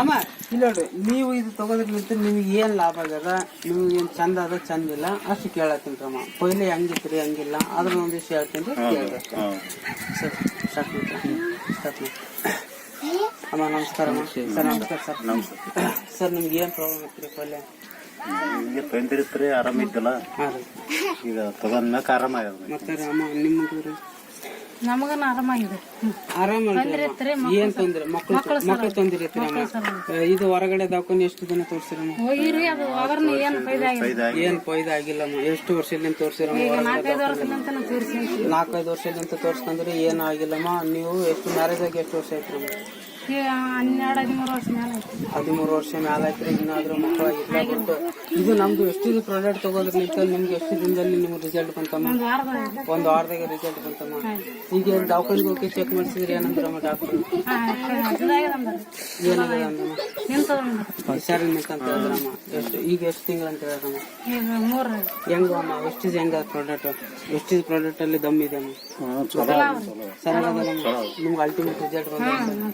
ಅಮ್ಮ ಇಲ್ಲಿ ನೋಡ್ರಿ, ನೀವು ಇದು ತಗೋದ್ರಲಿಂತ ನಿಮ್ಗೆ ಏನ್ ಲಾಭ ಆಗ್ಯದ, ನಿಮ್ಗೆ ಏನ್ ಚಂದ ಅದ ಚಂದ ಇಲ್ಲ ಅಷ್ಟು ಕೇಳತ್ತೀನಿ ಅಮ್ಮ. ಕೊಯ್ಲೆ ಹೆಂಗಿತ್ರಿ ಹಂಗಿಲ್ಲ ಅದ್ರ ಒಂದ್ ವಿಷಯ ಹೇಳ್ತೀನಿ ಕೇಳ್ದಷ್ಟೇ. ಸರ್ ಸ್ಟಾರ್ಟ್ ಮಾಡಿ. ಅಮ್ಮ ನಮಸ್ಕಾರ ಅಮ್ಮ. ಸರ್ ನಮಸ್ಕಾರ ಸರ್. ಸರ್ ನಿಮ್ಗೆ ಏನ್ ಪ್ರಾಬ್ಲಮ್ ಐತ್ರಿ ಕೊಯ್ಲೆ? ನಿಮಗೆ ತೊಂದಿರ್ತೀರಿ, ಆರಾಮಿದ್ದಲ್ಲ. ಹಾಂ ರೀ. ಈಗ ತಗೊಂಡ್ಮ್ಯಾಕ ಆರಾಮ ಆಗ್ಯದ. ಮತ್ತೆ ಅಮ್ಮ ನಿಮ್ಗೆ ನಮಗನ ಆರಾಮಾಗಿದೆ. ಏನ್ ತೊಂದ್ರೆ? ಮಕ್ಳು ತೊಂದ್ರೆ ಇದು ಹೊರಗಡೆ ದವಾಖಾನೆ ಎಷ್ಟು ದಿನ ತೋರ್ಸಿರಮ್ಮ? ಹೋಗಿರಿ, ಅದು ಅವರ್ನ ಏನ್ ಫೈದಾ ಆಗಿಲ್ಲಮ್ಮ. ಎಷ್ಟು ವರ್ಷದಿಂದ ತೋರ್ಸಿರಮ್ಮ? 4-5 ವರ್ಷದಿಂದ ತೋರಿಸಿ. 4-5 ವರ್ಷದಿಂದ ತೋರ್ಸ್ಕೊಂಡ್ರೆ ಏನು ಆಗಿಲ್ಲಮ್ಮ. ನೀವು ಎಷ್ಟು ಮ್ಯಾರೇಜ್ ಆಗಿ ಎಷ್ಟು ವರ್ಷ ಆಯ್ತು? 12-13 ವರ್ಷ ಮೇಲೆ 13 ವರ್ಷ ಮ್ಯಾಲ ಆಯ್ತು. ಇನ್ನಾದ್ರೂ ಮಕ್ಕಳಾಗಿಲ್ಲ. ಬಟ್ ಇದು ನಮ್ದು ಎಷ್ಟು ಪ್ರಾಡಕ್ಟ್ ತಗೋದ್ರಲಿಂತ ನಿಮ್ಗೆ ಎಷ್ಟು ದಿನದಲ್ಲಿ ನಿಮ್ಗೆ ರಿಸಲ್ಟ್ ಬಂತಮ್ಮ? 1 ವಾರದಾಗ ರಿಸಲ್ಟ್ ಬಂತಮ್ಮ. ಈಗ ದವಾಖಾನಿಗೆ ಹೋಗಿ ಚೆಕ್ ಮಾಡಿಸಿದ್ರಿ ಏನಂದ್ರಮ್ಮ ಡಾಕ್ಟರ್? ಏನಾಗಿದೆ ಅಂದಮ್ಮ? ಹುಷಾರಿ ನಿಂತಂತ ಹೇಳಿದ್ರಮ್ಮ. ಈಗ ಎಷ್ಟು ತಿಂಗಳು ಅಂತ ಹೇಳಿದ್ರಮ್ಮ? ಹೆಂಗ ಅಮ್ಮ ವೆಸ್ಟೀಜ್ ಹೆಂಗ ಪ್ರಾಡಕ್ಟ್? ವೆಸ್ಟೀಜ್ ಪ್ರಾಡಕ್ಟ್ ಅಲ್ಲಿ ದಮ್ ಇದೆ ಅಮ್ಮ. ಸರಿಯಾಗಲ್ಲ ನಿಮ್ಗೆ ಅಲ್ಟಿಮೇಟ್ ರಿಸಲ್ಟ್ ಬಂದ.